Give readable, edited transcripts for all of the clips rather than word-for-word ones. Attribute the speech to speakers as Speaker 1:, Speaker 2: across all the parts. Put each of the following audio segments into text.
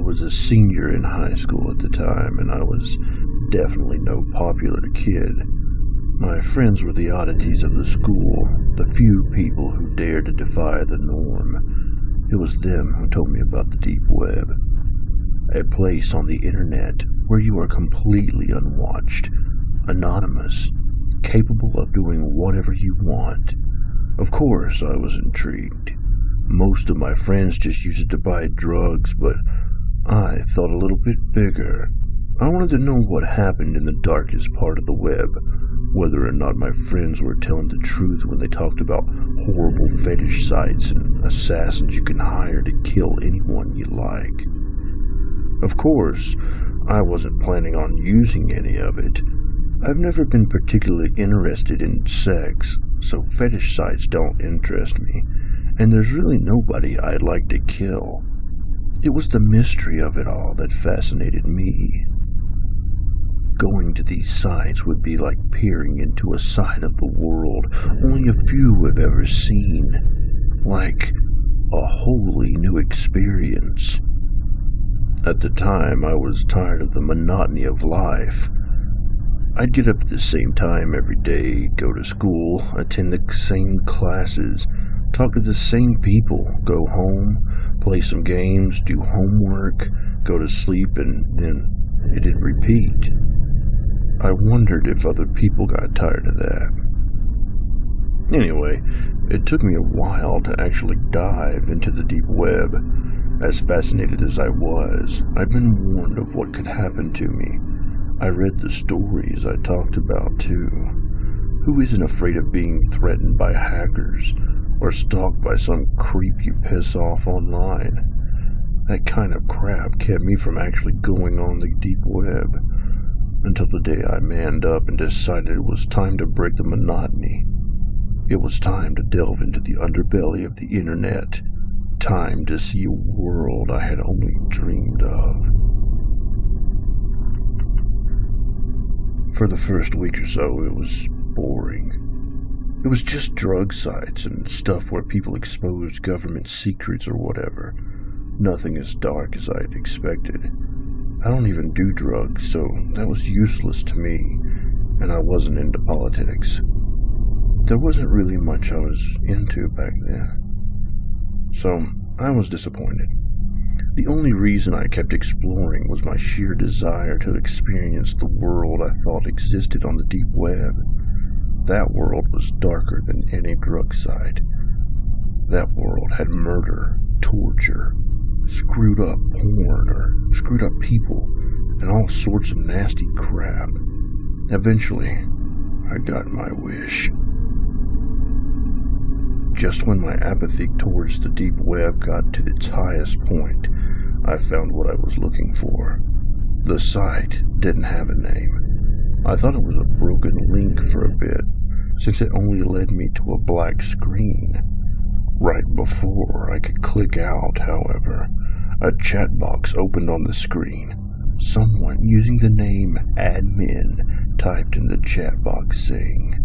Speaker 1: was a senior in high school at the time, and I was definitely no popular kid. My friends were the oddities of the school, the few people who dared to defy the norm. It was them who told me about the deep web, a place on the internet where you are completely unwatched, anonymous, capable of doing whatever you want. Of course, I was intrigued. Most of my friends just used it to buy drugs, but I thought a little bit bigger. I wanted to know what happened in the darkest part of the web, whether or not my friends were telling the truth when they talked about horrible fetish sites and assassins you can hire to kill anyone you like. Of course, I wasn't planning on using any of it. I've never been particularly interested in sex, so fetish sites don't interest me, and there's really nobody I'd like to kill. It was the mystery of it all that fascinated me. Going to these sites would be like peering into a side of the world only a few have ever seen, like a wholly new experience. At the time, I was tired of the monotony of life. I'd get up at the same time every day, go to school, attend the same classes, talk to the same people, go home, play some games, do homework, go to sleep, and then it'd repeat. I wondered if other people got tired of that. Anyway, it took me a while to actually dive into the deep web. As fascinated as I was, I'd been warned of what could happen to me. I read the stories I talked about, too. Who isn't afraid of being threatened by hackers or stalked by some creep you piss off online? That kind of crap kept me from actually going on the deep web, until the day I manned up and decided it was time to break the monotony. It was time to delve into the underbelly of the internet. Time to see a world I had only dreamed of. For the first week or so, it was boring. It was just drug sites and stuff where people exposed government secrets or whatever. Nothing as dark as I had expected. I don't even do drugs, so that was useless to me, and I wasn't into politics. There wasn't really much I was into back then. So, I was disappointed. The only reason I kept exploring was my sheer desire to experience the world I thought existed on the deep web. That world was darker than any drug site. That world had murder, torture, screwed up porn or screwed up people, and all sorts of nasty crap. Eventually, I got my wish. Just when my apathy towards the deep web got to its highest point, I found what I was looking for. The site didn't have a name. I thought it was a broken link for a bit, since it only led me to a black screen. Right before I could click out, however, a chat box opened on the screen. Someone using the name admin typed in the chat box saying,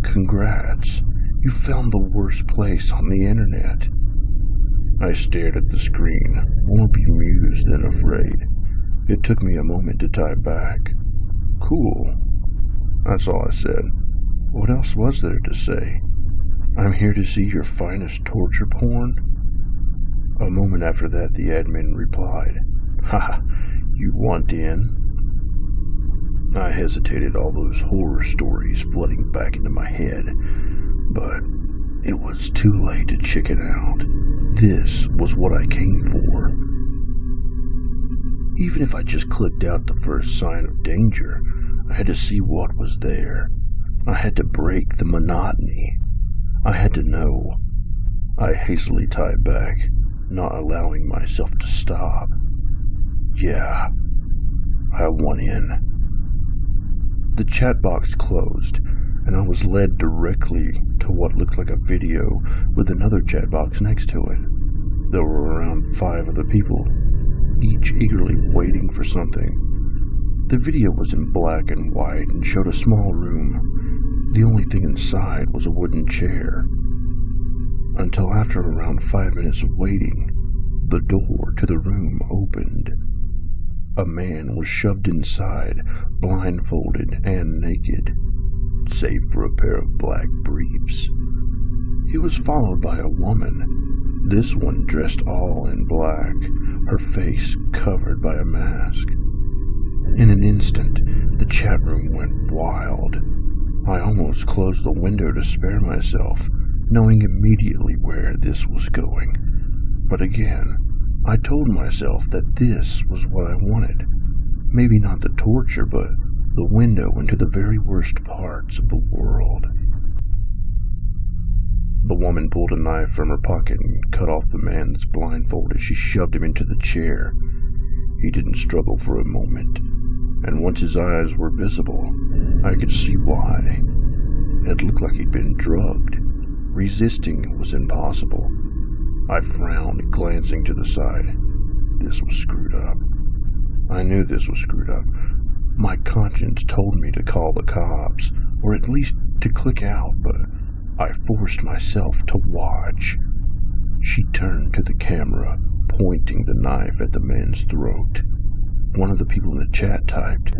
Speaker 1: "Congrats. You found the worst place on the internet." I stared at the screen, more bemused than afraid. It took me a moment to type back. "Cool." That's all I said. What else was there to say? "I'm here to see your finest torture porn?" A moment after that, the admin replied, "Ha, you want in?" I hesitated, all those horror stories flooding back into my head. But it was too late to chicken out. This was what I came for. Even if I just clicked out the first sign of danger, I had to see what was there. I had to break the monotony. I had to know. I hastily typed back, not allowing myself to stop. Yeah, I want in. The chat box closed, and I was led directly to what looked like a video with another chat box next to it. There were around 5 other people, each eagerly waiting for something. The video was in black and white and showed a small room. The only thing inside was a wooden chair. Until after around 5 minutes of waiting, The door to the room opened. A man was shoved inside, blindfolded and naked, save for a pair of black briefs. He was followed by a woman, this one dressed all in black, her face covered by a mask. In an instant, the chat room went wild. I almost closed the window to spare myself, knowing immediately where this was going. But again, I told myself that this was what I wanted. Maybe not the torture, but the window into the very worst parts of the world. The woman pulled a knife from her pocket and cut off the man's blindfold as she shoved him into the chair. He didn't struggle for a moment, and once his eyes were visible, I could see why. It looked like he'd been drugged. Resisting was impossible. I frowned, glancing to the side. This was screwed up. I knew this was screwed up. My conscience told me to call the cops, or at least to click out, but I forced myself to watch. She turned to the camera, pointing the knife at the man's throat. One of the people in the chat typed,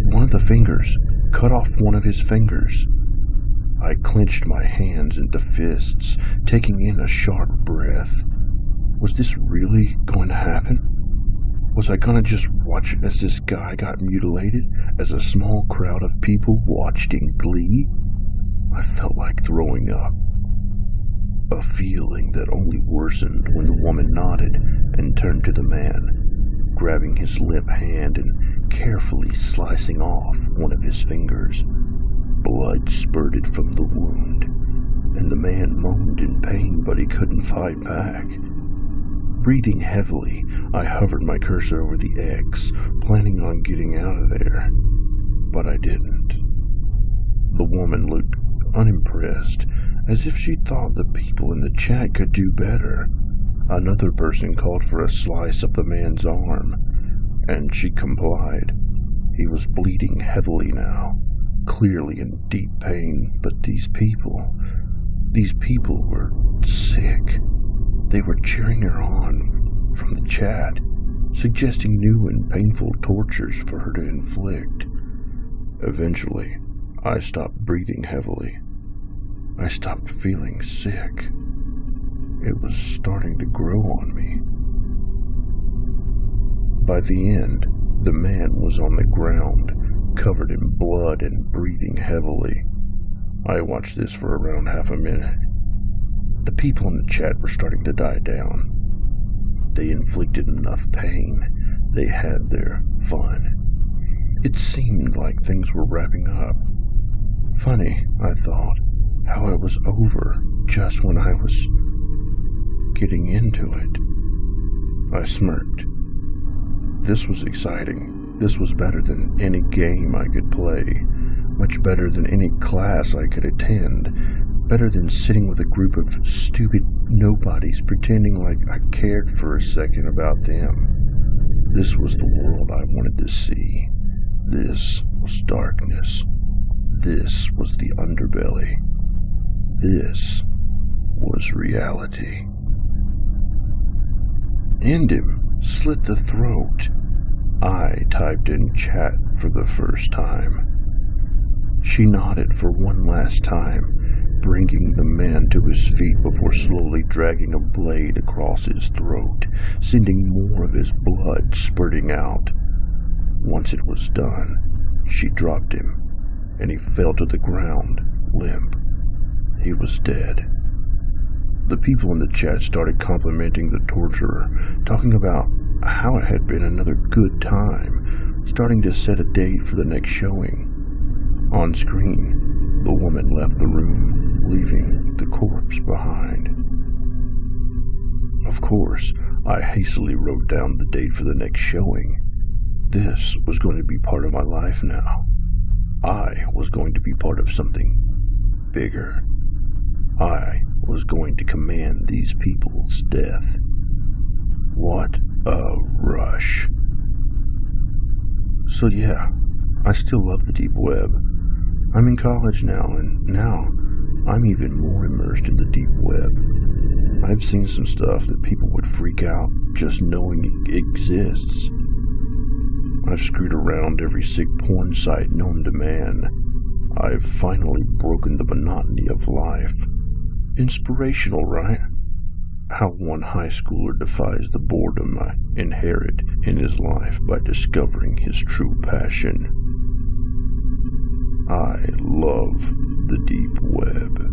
Speaker 1: "One of the fingers, cut off one of his fingers." I clenched my hands into fists, taking in a sharp breath. Was this really going to happen? Was I going to just watch as this guy got mutilated, as a small crowd of people watched in glee? I felt like throwing up. A feeling that only worsened when the woman nodded and turned to the man, grabbing his limp hand and carefully slicing off one of his fingers. Blood spurted from the wound, and the man moaned in pain, but he couldn't fight back. Breathing heavily, I hovered my cursor over the X, planning on getting out of there, but I didn't. The woman looked unimpressed, as if she thought the people in the chat could do better. Another person called for a slice of the man's arm, and she complied. He was bleeding heavily now, clearly in deep pain, but these people were sick. They were cheering her on from the chat, suggesting new and painful tortures for her to inflict. Eventually, I stopped breathing heavily. I stopped feeling sick. It was starting to grow on me. By the end, the man was on the ground, covered in blood and breathing heavily. I watched this for around half a minute. The people in the chat were starting to die down. They inflicted enough pain. They had their fun. It seemed like things were wrapping up. Funny, I thought, how it was over just when I was getting into it. I smirked. This was exciting. This was better than any game I could play, much better than any class I could attend, better than sitting with a group of stupid nobodies pretending like I cared for a second about them. This was the world I wanted to see. This was darkness. This was the underbelly. This was reality. End him. Slit the throat. I typed in chat for the first time. She nodded for one last time, bringing the man to his feet before slowly dragging a blade across his throat, sending more of his blood spurting out. Once it was done, she dropped him, and he fell to the ground, limp. He was dead. The people in the chat started complimenting the torturer, talking about how it had been another good time, starting to set a date for the next showing. On screen, the woman left the room, leaving the corpse behind. Of course, I hastily wrote down the date for the next showing. This was going to be part of my life now. I was going to be part of something bigger. I was going to command these people's death. What a rush. So yeah, I still love the deep web. I'm in college now, and now I'm even more immersed in the deep web. I've seen some stuff that people would freak out just knowing it exists. I've screwed around every sick porn site known to man. I've finally broken the monotony of life. Inspirational, right? How one high schooler defies the boredom I inherit in his life by discovering his true passion. I love the deep web.